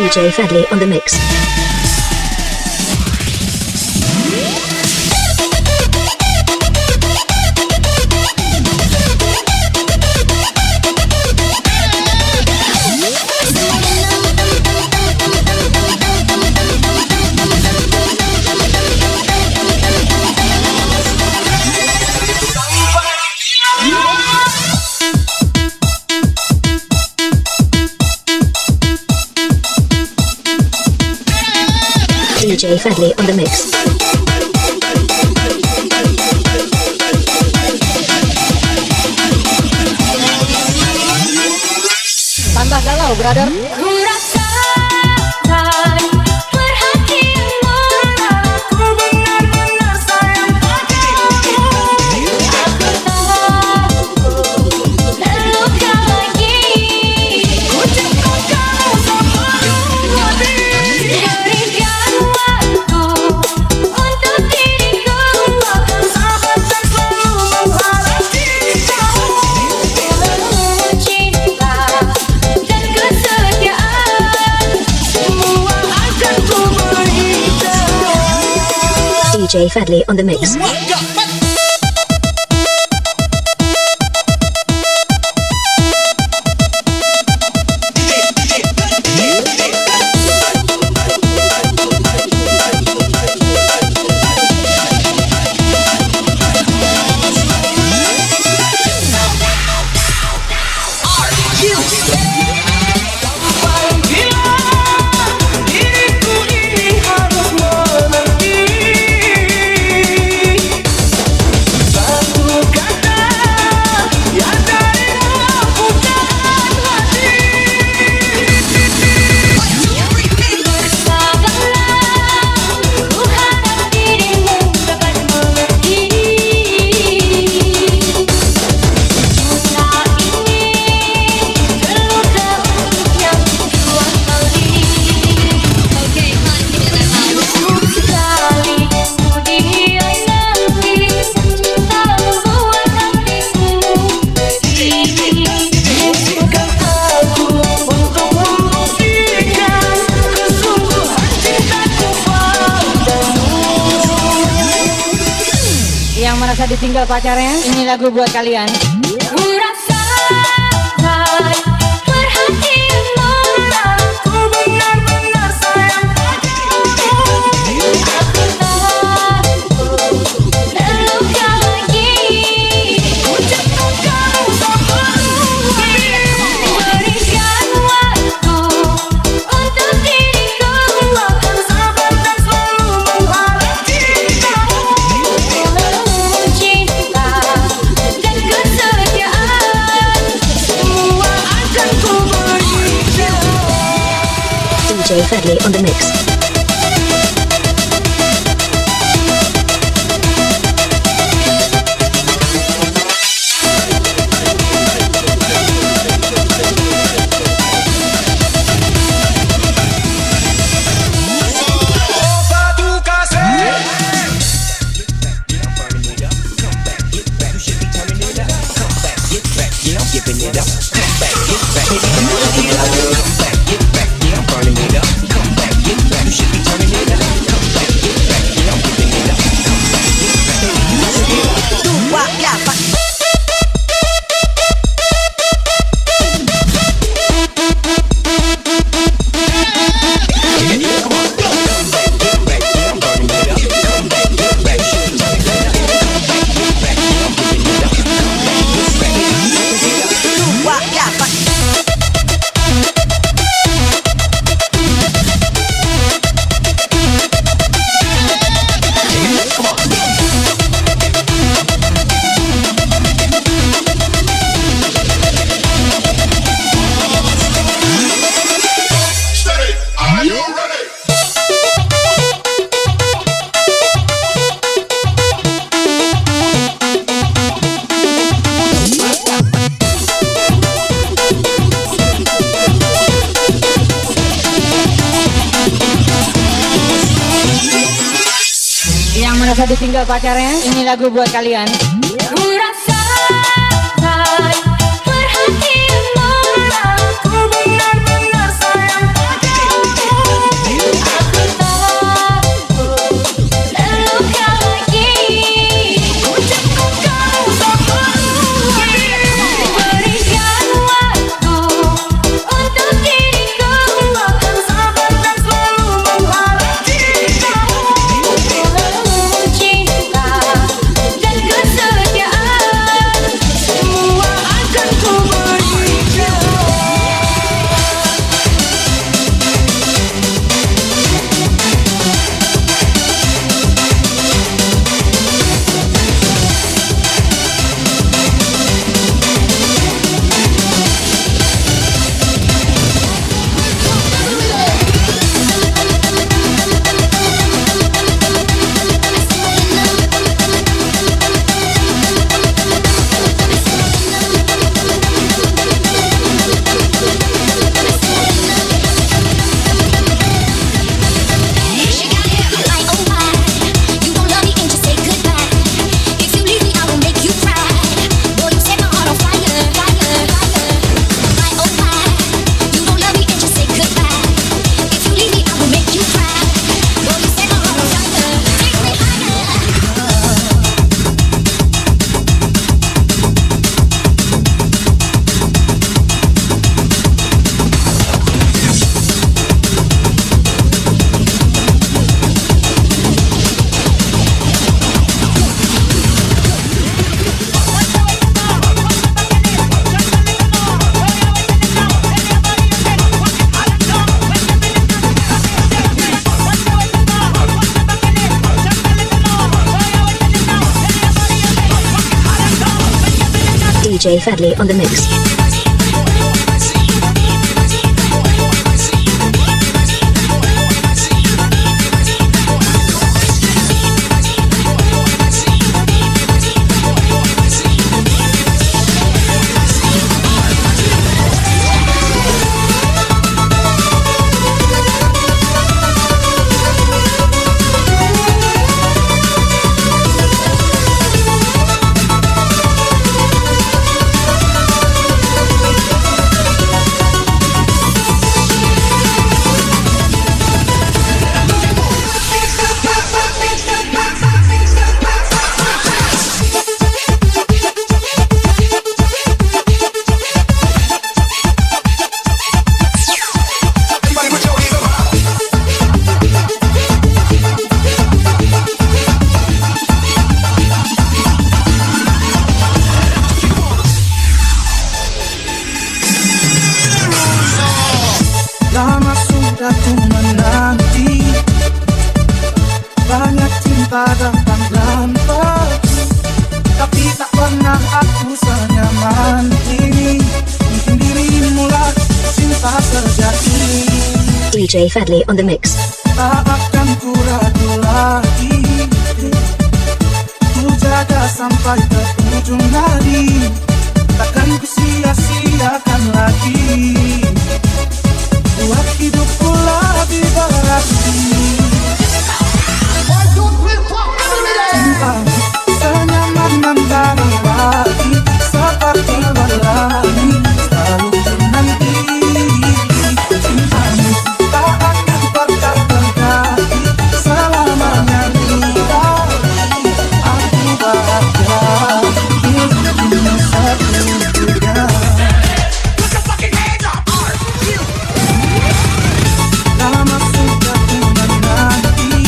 DJ Fadli on the mix. DJ Fadli on the mix. Tambah galau, brother. DJ Fadli on the mix. Yang merasa ditinggal pacarnya, ini lagu buat kalian. DJ Fadli on the mix. Yang merasa ditinggal pacarnya, ini lagu buat kalian. DJ Fadli on the mix. Lama sudah ku menanti, banyak cinta datang dan pergi, tapi tak pernah aku senyaman ini. Mungkin dirimulah cinta sejati. DJ Fadli on the mix. Tak akan ku ragu lagi, ku jaga sampai ke ujung hari. Takkan ku sia-siakan lagi, buat hidupku lebih berarti. Cinta senyaman membara lagi, seperti pelangi selalu ku nanti. Cintamu tak akan pernah terganti, selamanya di hati aku bahagia. Hidupmu satu-satunya. Lama sudah ku menanti,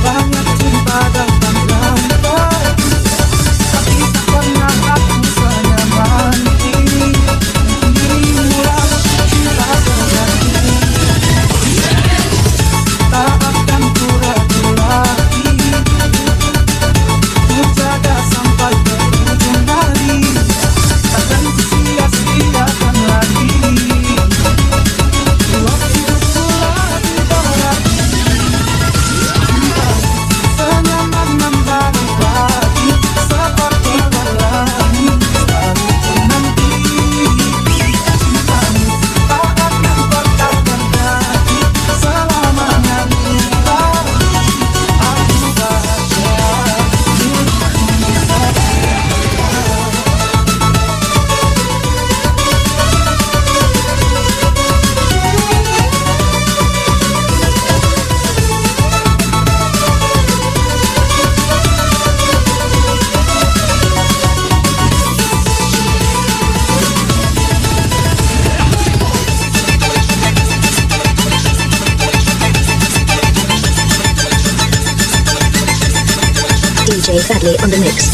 banyak cinta datang dan pergi, tapi tak pernah aku senyaman ini. Dirimulah cinta sejati, tak akan ku ragu lagi, ku jaga sampai ke ujung hari. Takkan ku sia-siakan lagi, buat hidupku lebih berarti. Cinta senyaman membara lagi, seperti pelangi selalu ku nanti. Cintamu tak akan pernah terganti, selamanya di hati aku bahagia. Hidupmu DJ Fadli on the mix.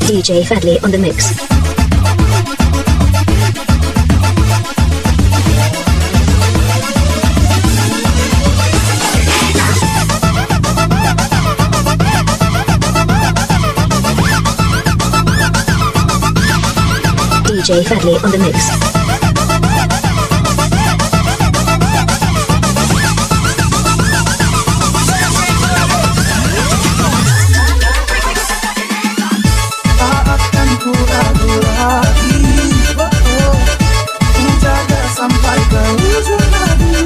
DJ Fadli on the mix. DJ Fadli on the mix. tak akan ku ragu lagi, ku jaga sampai ke ujung hari.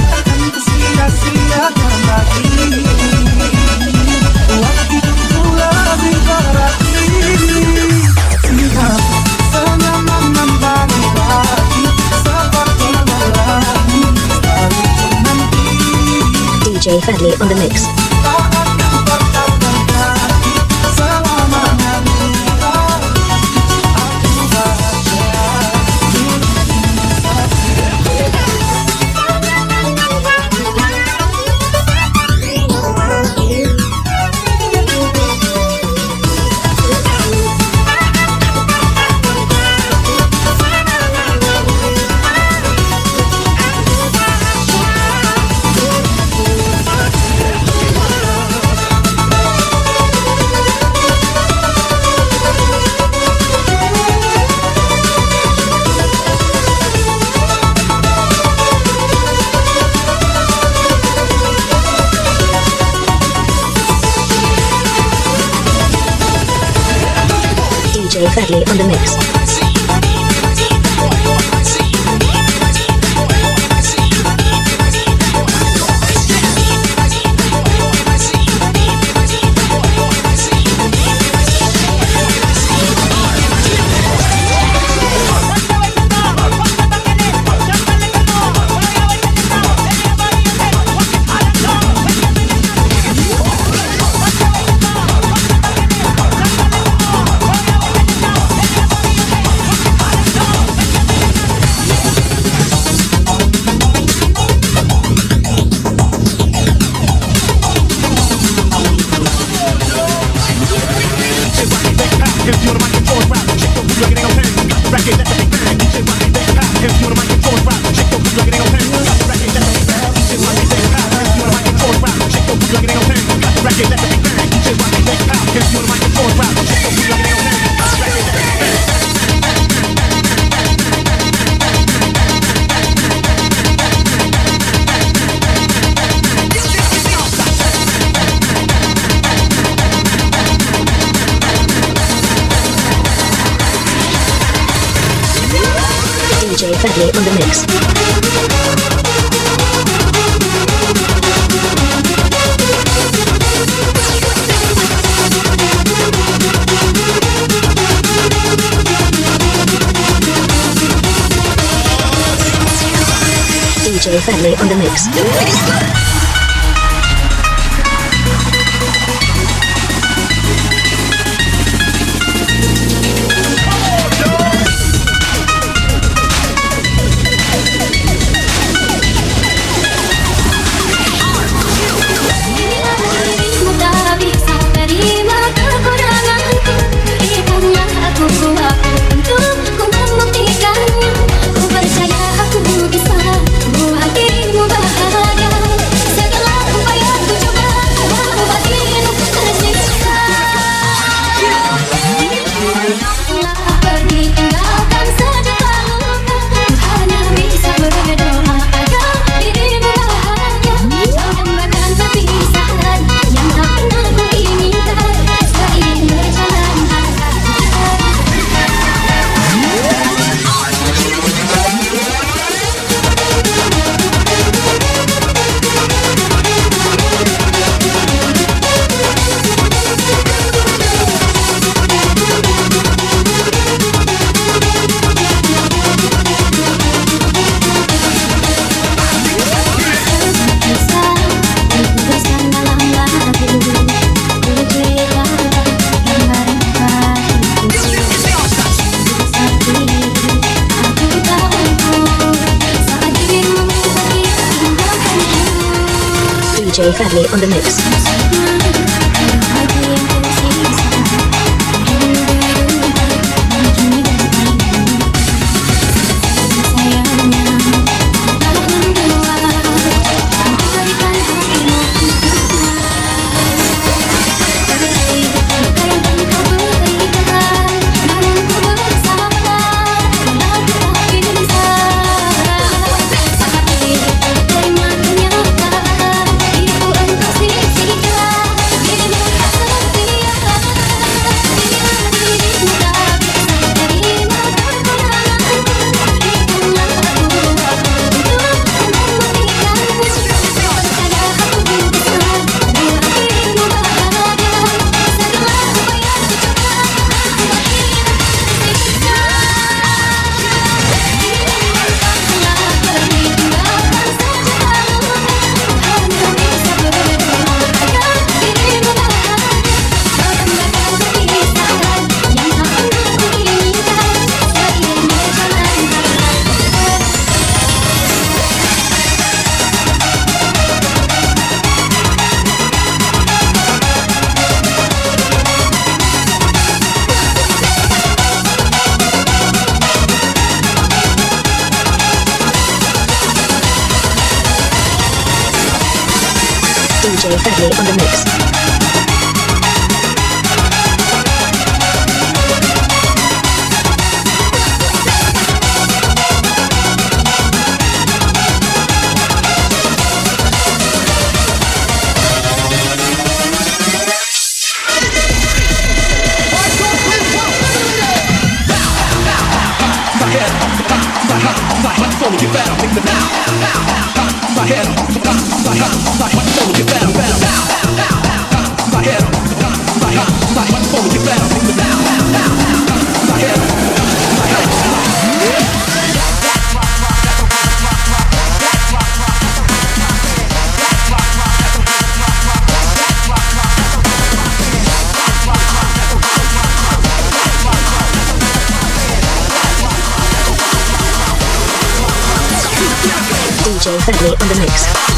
Takkan ku sia-siakan lagi, buat hidupku lebih berarti. Cinta senyaman membara lagi, seperti pelangi selalu ku nanti. DJ Fadli on the mix. Tak akan pernah terganti, selamanya di hati aku bahagia. Hidupmu satu-satunya. DJ Fadli on the mix. DJ Fadli on the mix. DJ Fadli on the mix. DJ Fadli on the mix. DJ Fadli on the mix. DJ Fadley on the mix.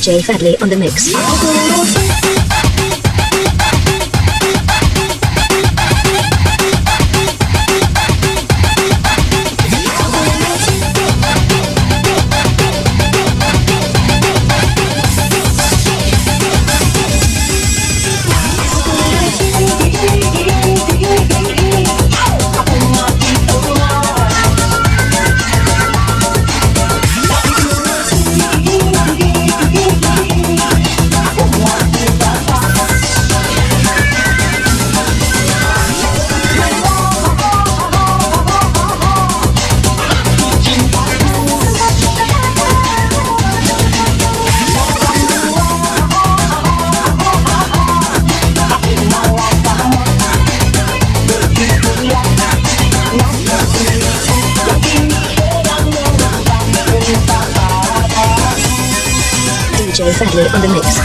DJ Fadley on the mix. DJ Fadley on the mix.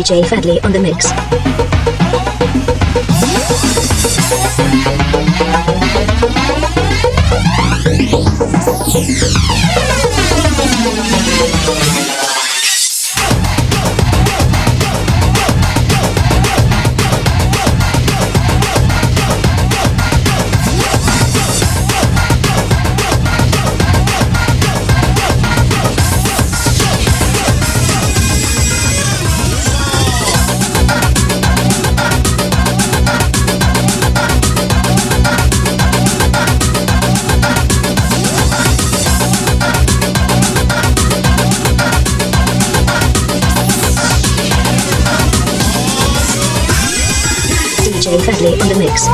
DJ Fadley on the mix. DJ Fadley on the mix.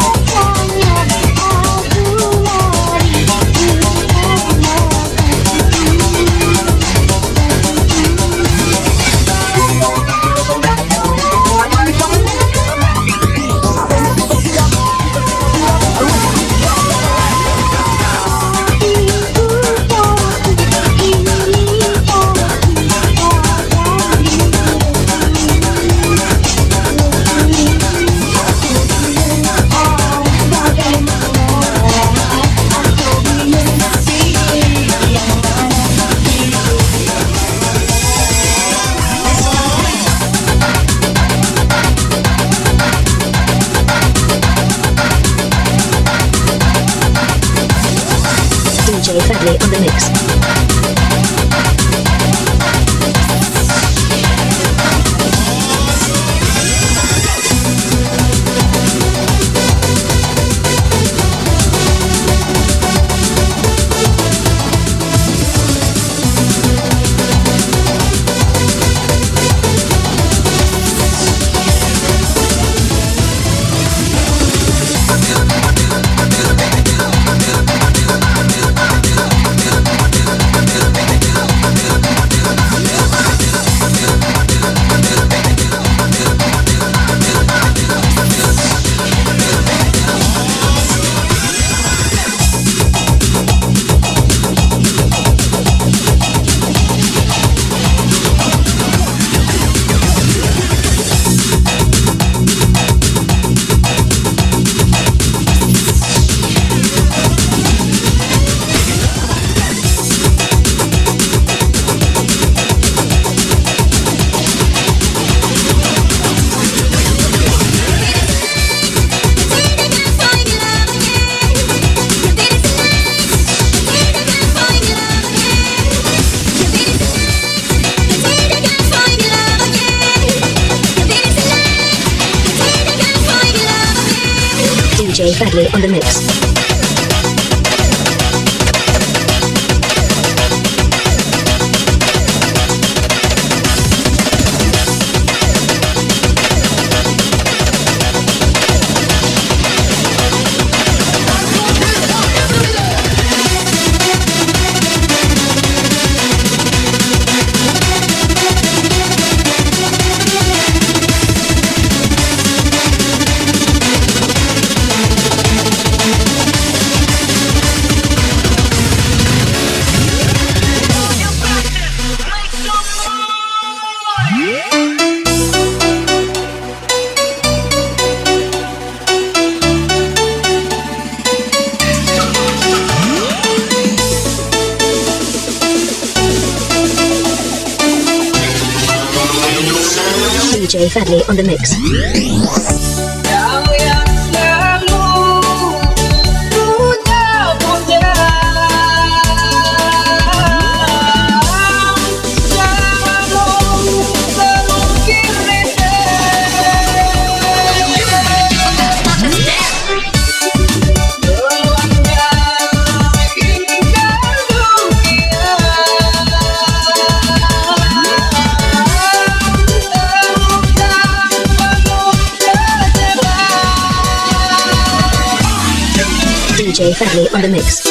DJ Fadley on the mix. DJ Fadley on the mix. DJ Fadley on the mix. Kau yang selalu puja-puja, selalu terukir reda. Doanya indah dunia. DJ Fadley on the mix.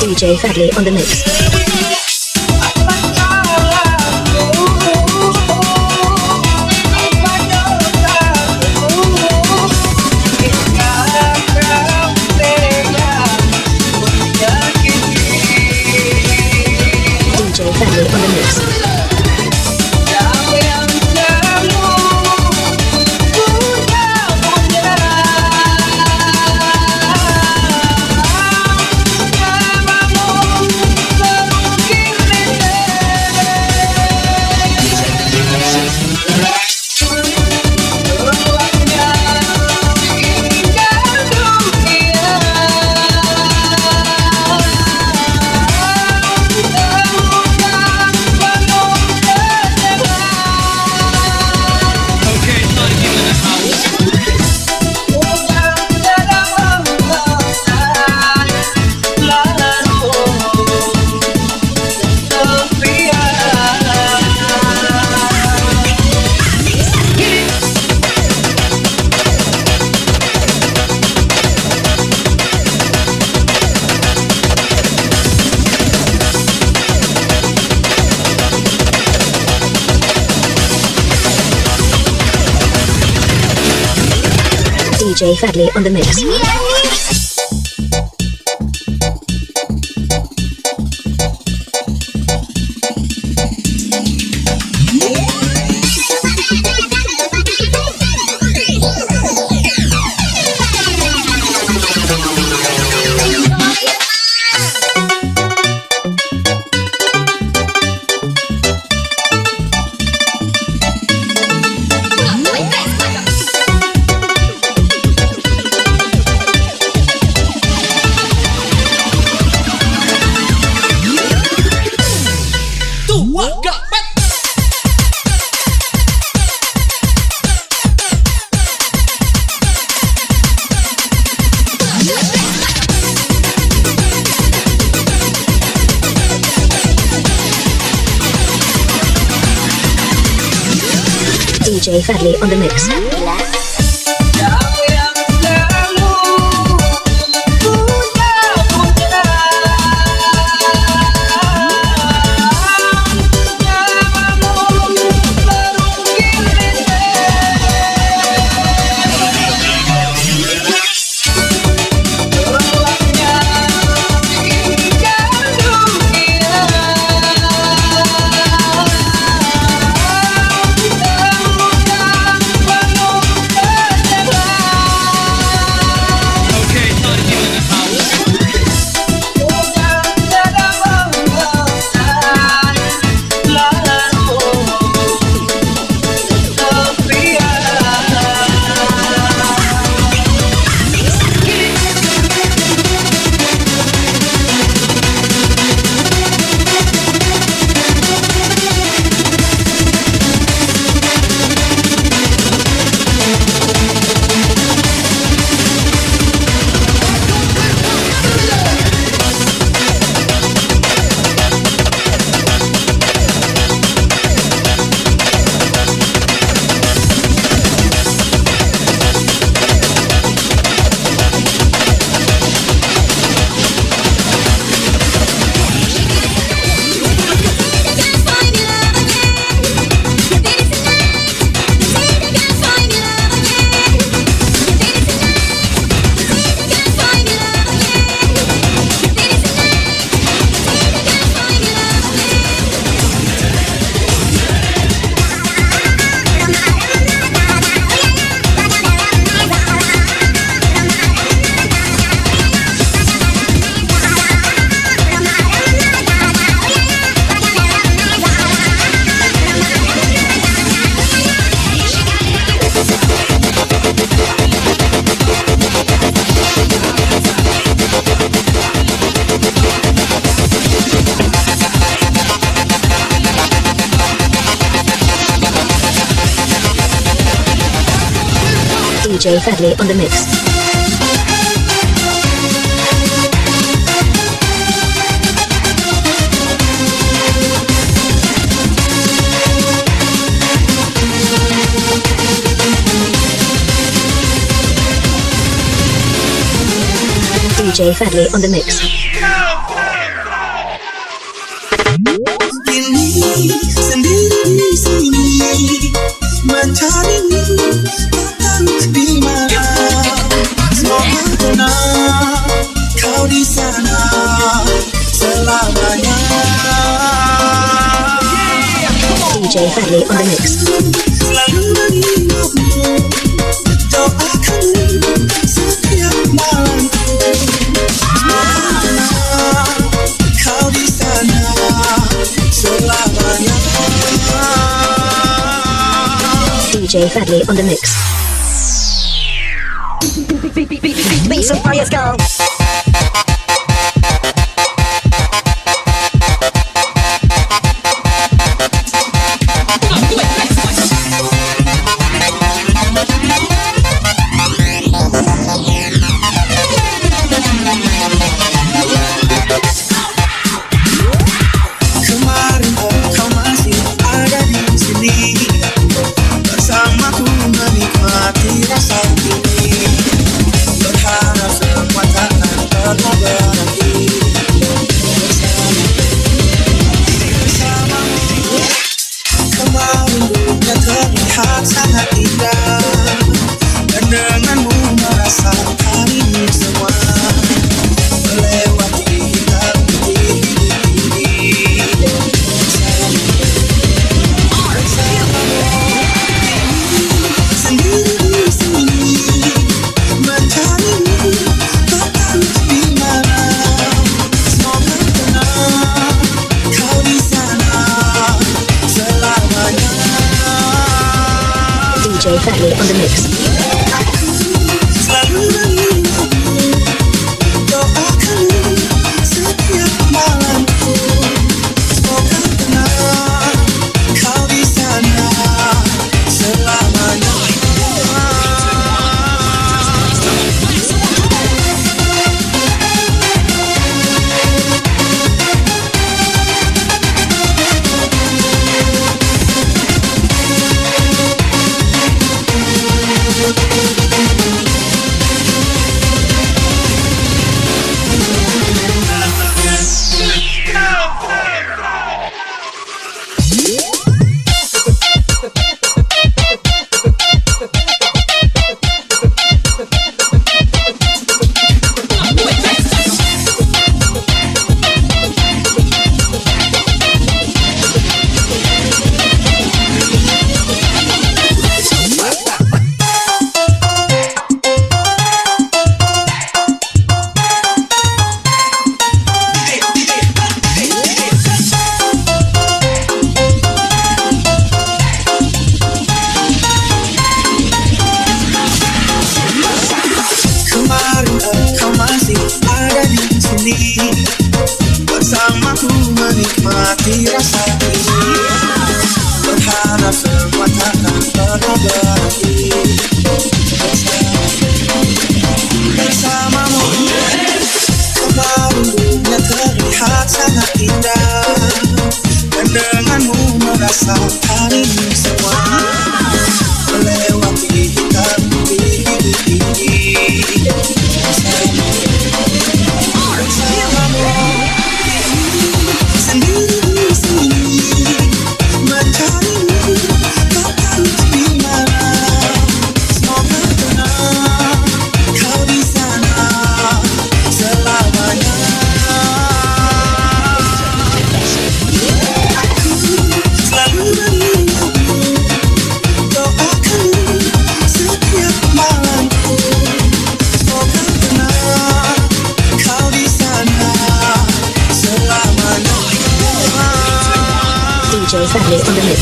DJ Fadley on the mix. DJ Fadley on the mix. DJ Fadley on the mix. DJ Fadley on the mix. DJ Fadley on the mix. DJ Fadli on the mix. Ini sendiri di sini mencarimu, tak tahu di mana. Semoga tenang kau di sana selamanya. DJ Fadli on the mix. Selalu mengingatmu, doakanmu setiap malamku. Semoga tenang kau di sana selamanya. DJ Fadli on the mix. Be some fires go. Kemarin kau masih ada di sini bersamaku menikmati rasa ini. Berharap semua takkan pernah berhenti bersamamu. Kemarin dunia terlihat sangat indah, dan denganmu merasakan ini semua. Melewati hitam putih hidup ini sendiri di sini mencarimu, tak tahu di mana. Semoga tenang kau di sana selamanya. DJ Fadli on the mix. Selalu mengingatmu, doakanmu setiap malamku. Semoga tenang kau di sana selamanya. Kemarin kau masih ada di sini bersamaku menikmati rasa ini. Berharap semua takkan pernah berhenti bersamamu. Kemarin dunia terlihat sangat indah, dan denganmu merasakan ini semua. Melewati hitam putih hidup ini bersamamu. Sendiri di sini mencarimu, tak tahu di mana. Semoga tenang kau di sana selamanya. Selalu mengingatmu, doakanmu setiap malamku. Semoga tenang kau di sana selamanya. DJ Fadli on the mix.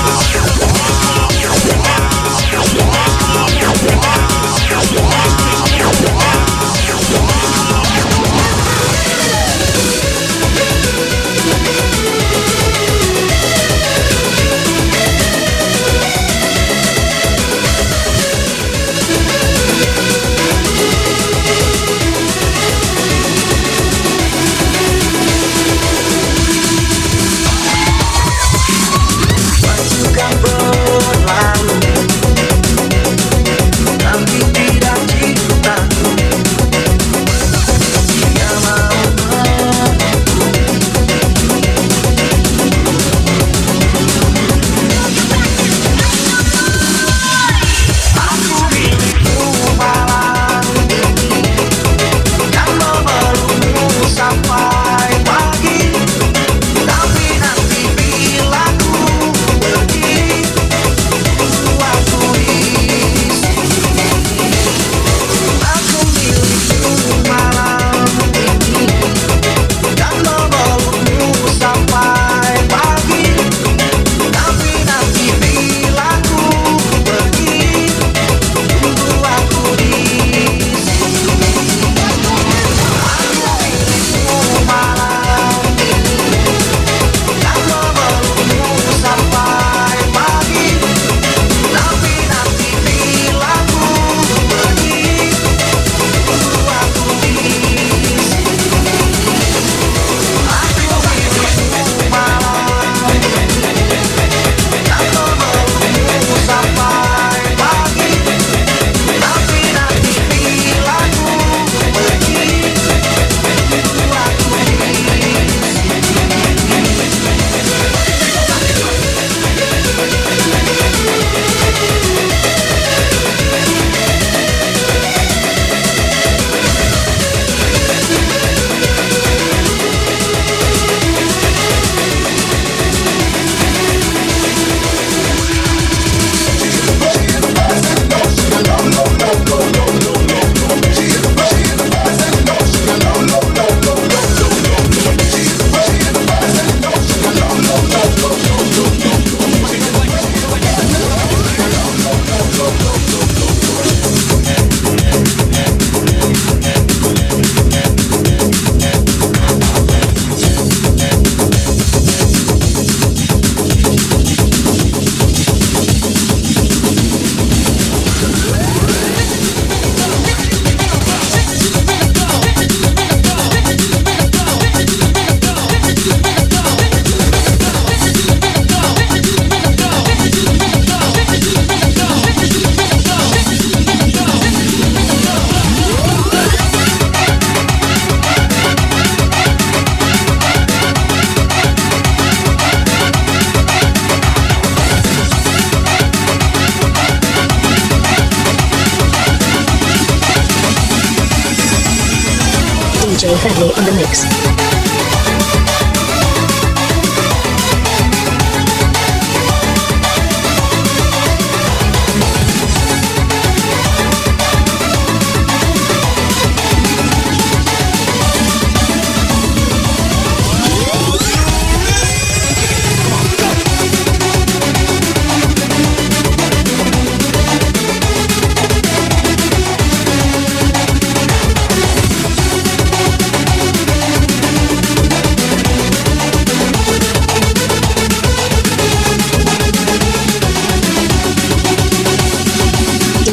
DJ Fadley on the mix.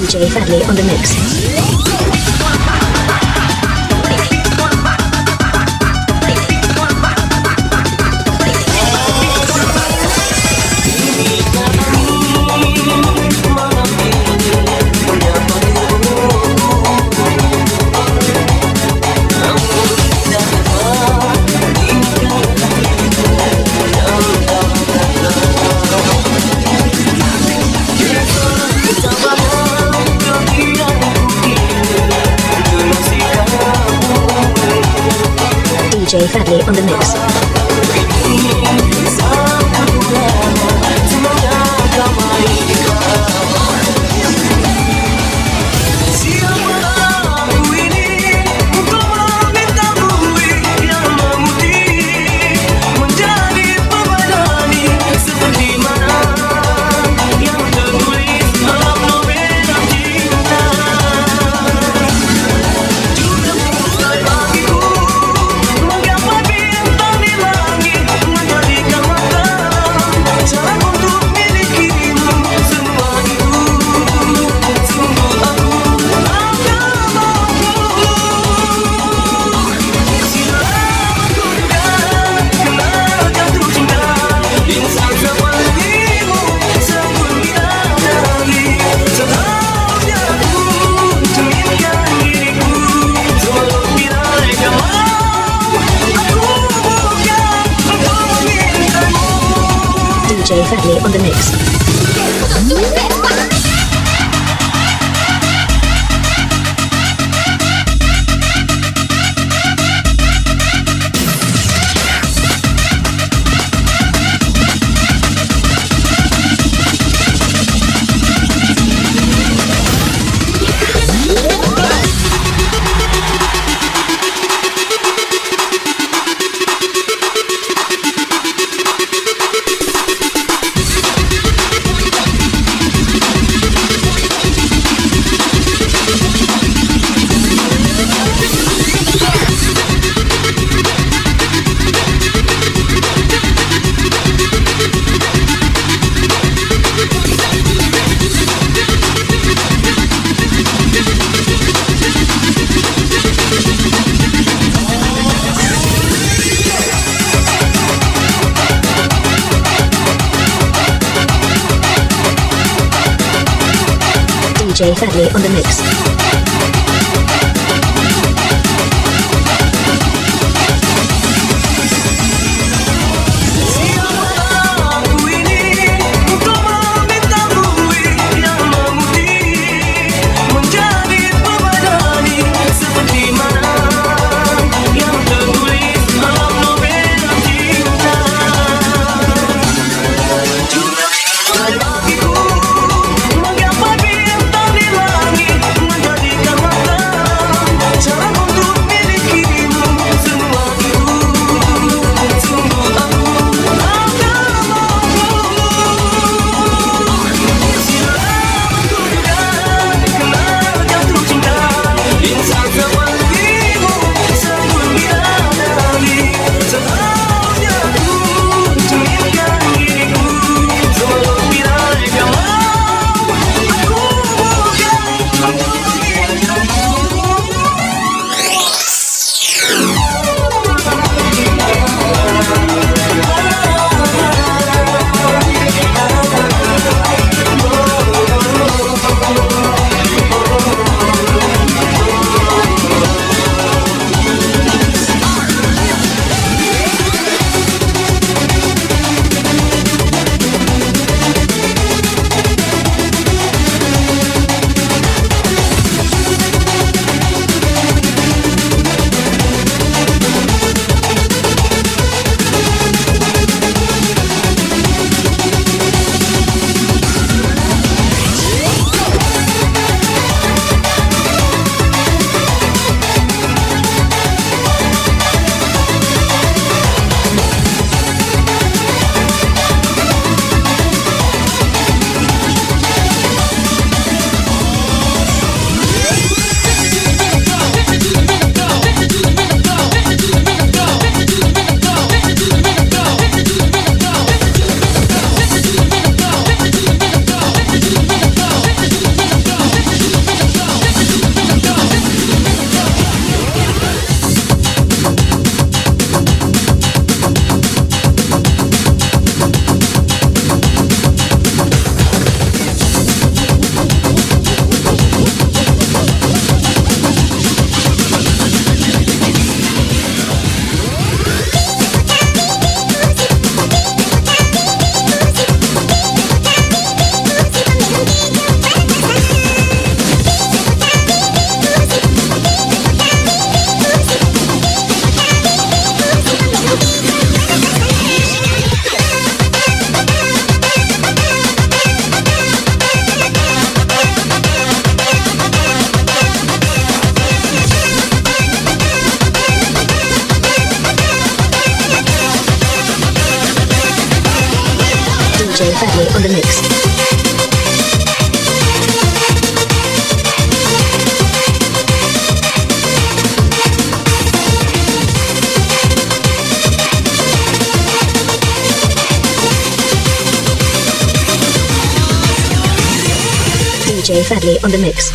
DJ Fadley on the mix. DJ Fadley on the mix. DJ Fadley on the mix. DJ Fadley on the mix. Mengapa bintang di langit DJ Fadley on the mix. DJ Fadley on the mix.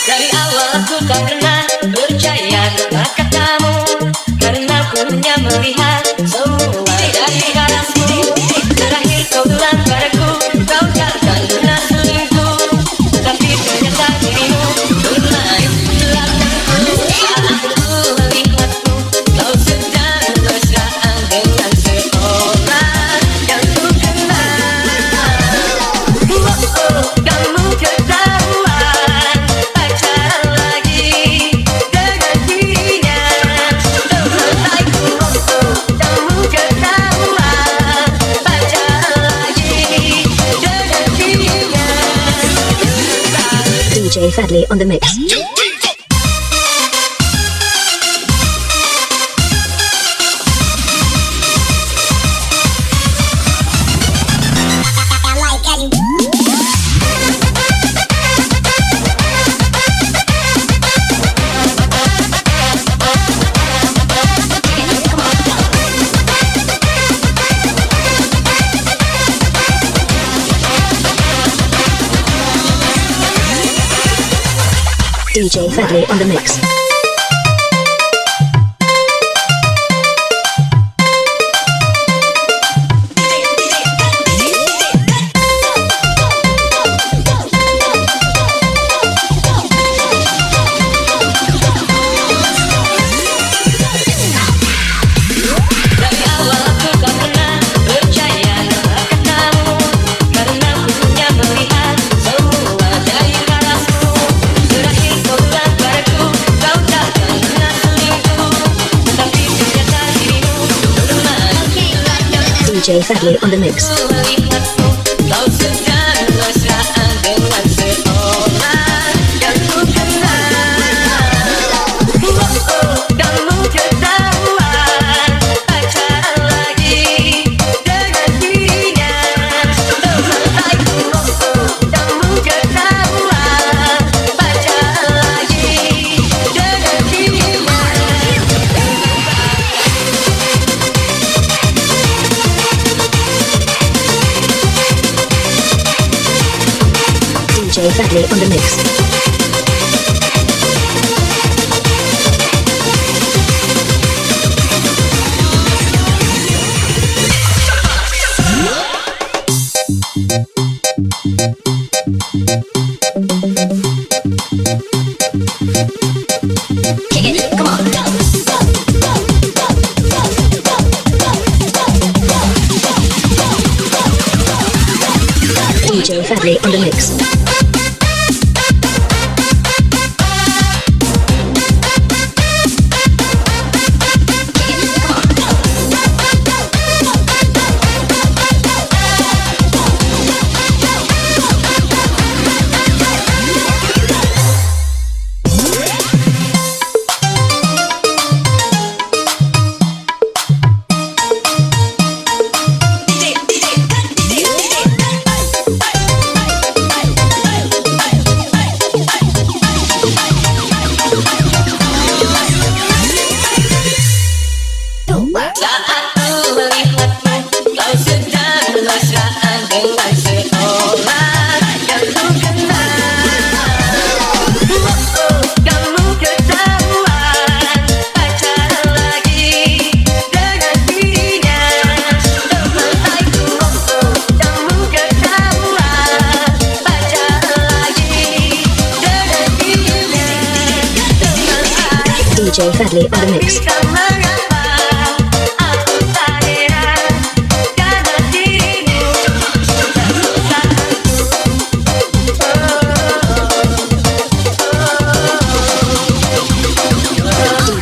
Dari awal aku tak pernah percaya dengan katamu, karena punya melihat semua dari harapmu. Terakhir kau bilang padaku, kau takkan pernah selingkuh, tapi ternyata dirimu bermain belakangku. Saat aku melihatmu, kau sedang mesraan dengan seorang yang ku kenal. Kamu ketahuan pacaran lagi dengan dirinya. Temanku, kamu ketahuan pacaran lagi dengan dirinya. DJ Fadley on the mix. DJ Fadley on the mix. Dari awal aku tak pernah percaya dengan katamu, karena punya melihat semua dari harapmu. Terakhir kau bilang padaku, kau takkan pernah selingkuh, tapi ternyata dirimu bermain belakangku. DJ Fadley on the mix. Melihatmu, kau sedang mesraan dengan seorang yang ku kenal. Kamu ketahuan pacaran lagi dengan dirinya. Temanku, kamu ketahuan pacaran lagi dengan dirinya. DJ Fadley on the mix. DJ Fadley on the mix. Saat ku melihatmu, kau sedang mesraan dengan seorang yang ku kenal. Kamu ketahuan pacaran lagi dengan dirinya. Temanku, kamu ketahuan pacaran lagi dengan dirinya. DJ Fadley on the mix.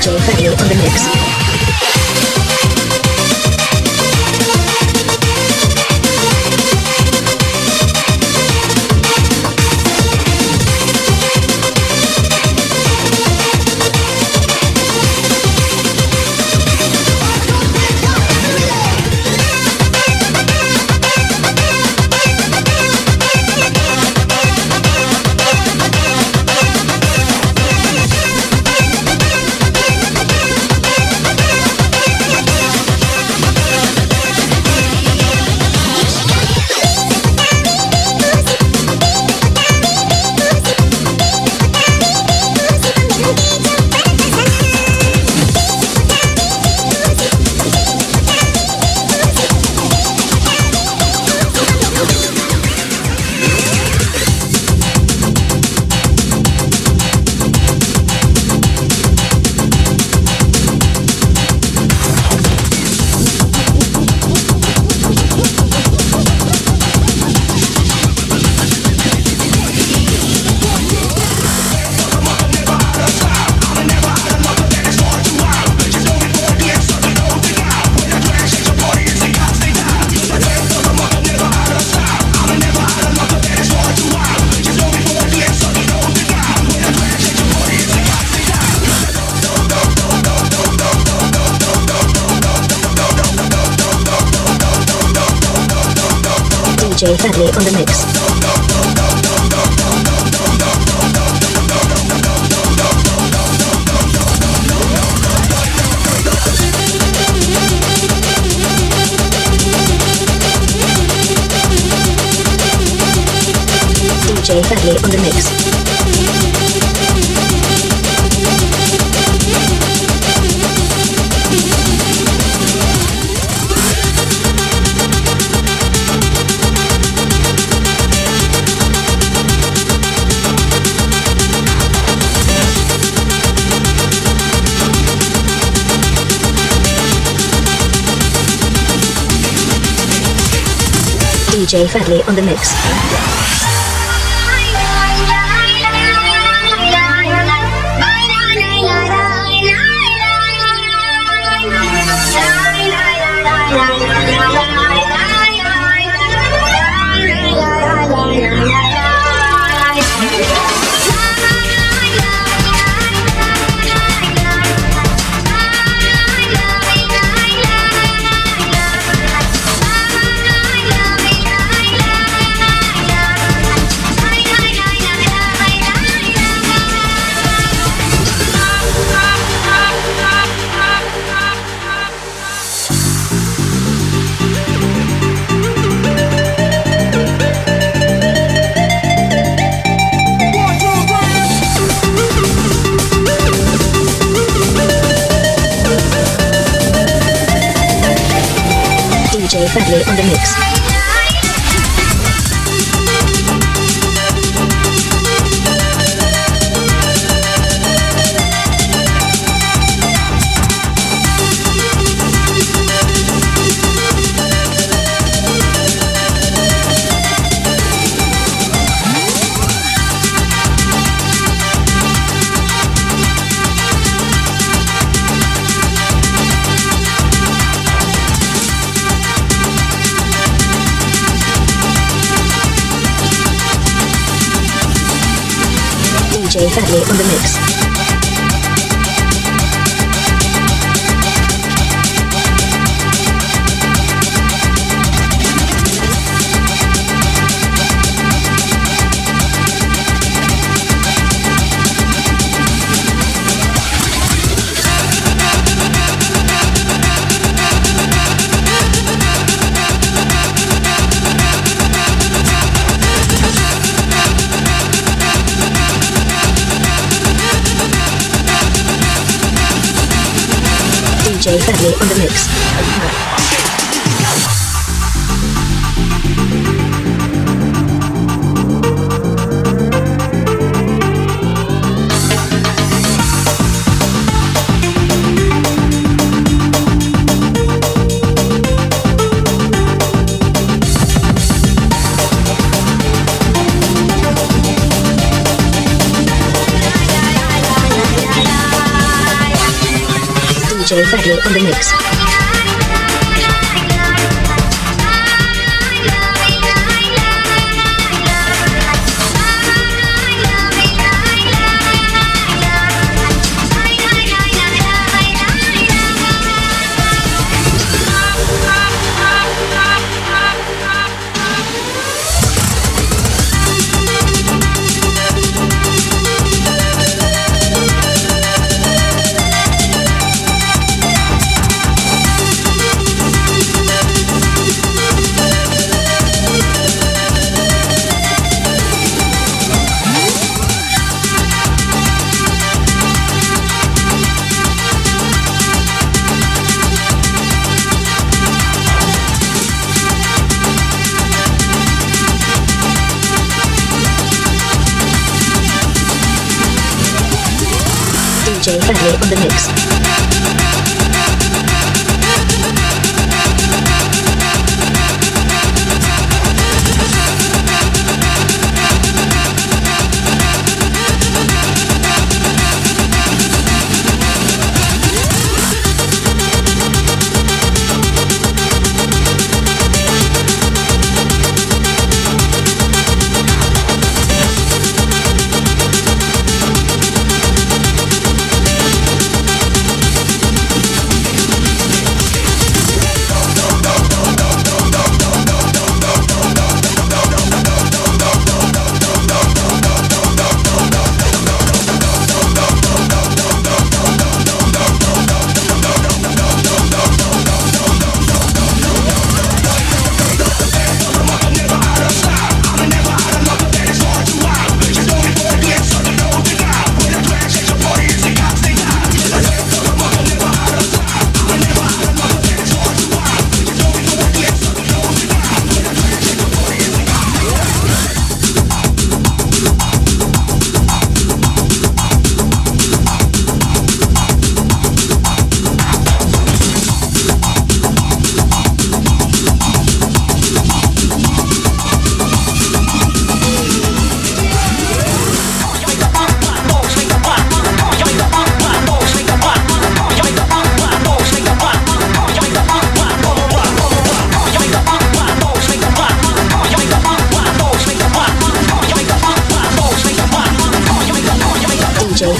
DJ Fadley on the mix. DJ Fadley on the mix. DJ Fadley on the mix. DJ Fadley on the mix. DJ Fadley on the mix. DJ Fadley on the mix. DJ Fadley on the mix. DJ Fadley on the mix. DJ Fadley on the mix.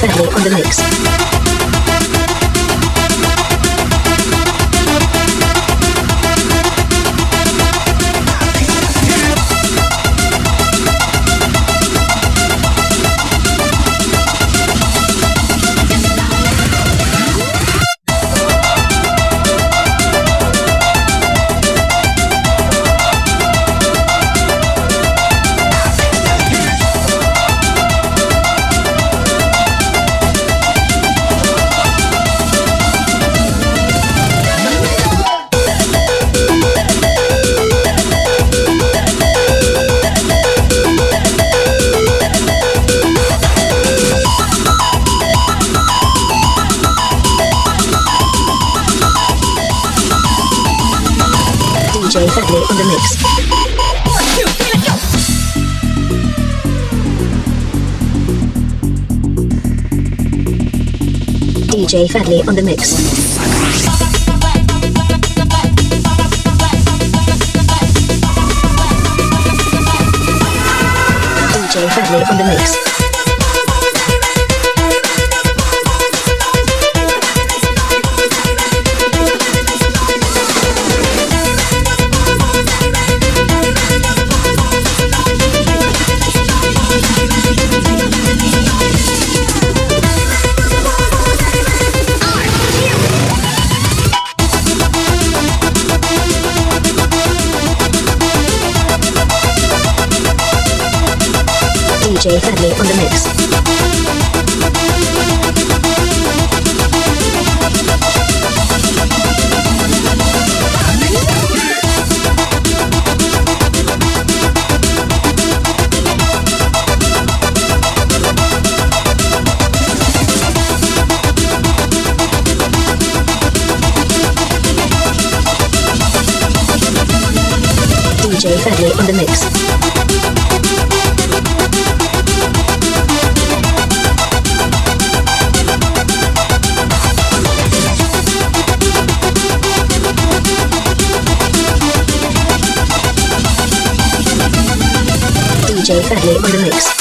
Fadley on the mix. DJ Fadley on the mix. DJ Fadley on the mix. DJ Fadley on the mix. DJ Fadley on the mix. DJ Fadley on the mix. DJ Fadley on the mix.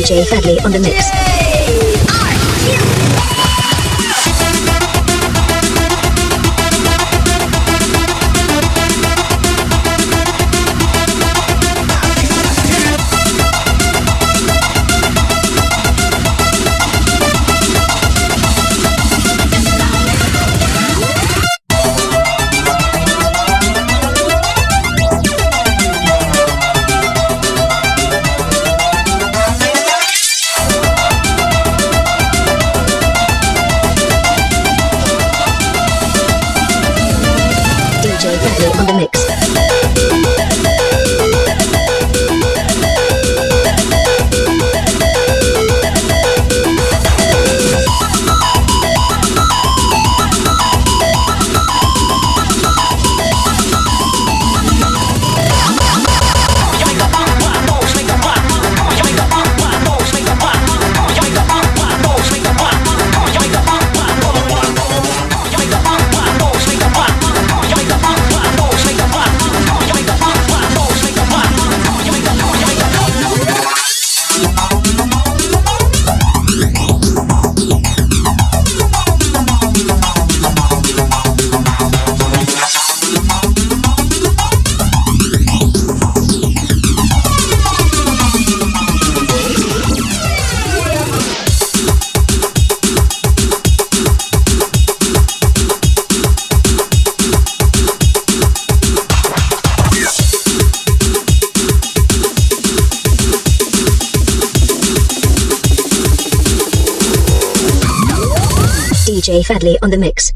DJ Fadley on the mix. DJ Fadli on the mix.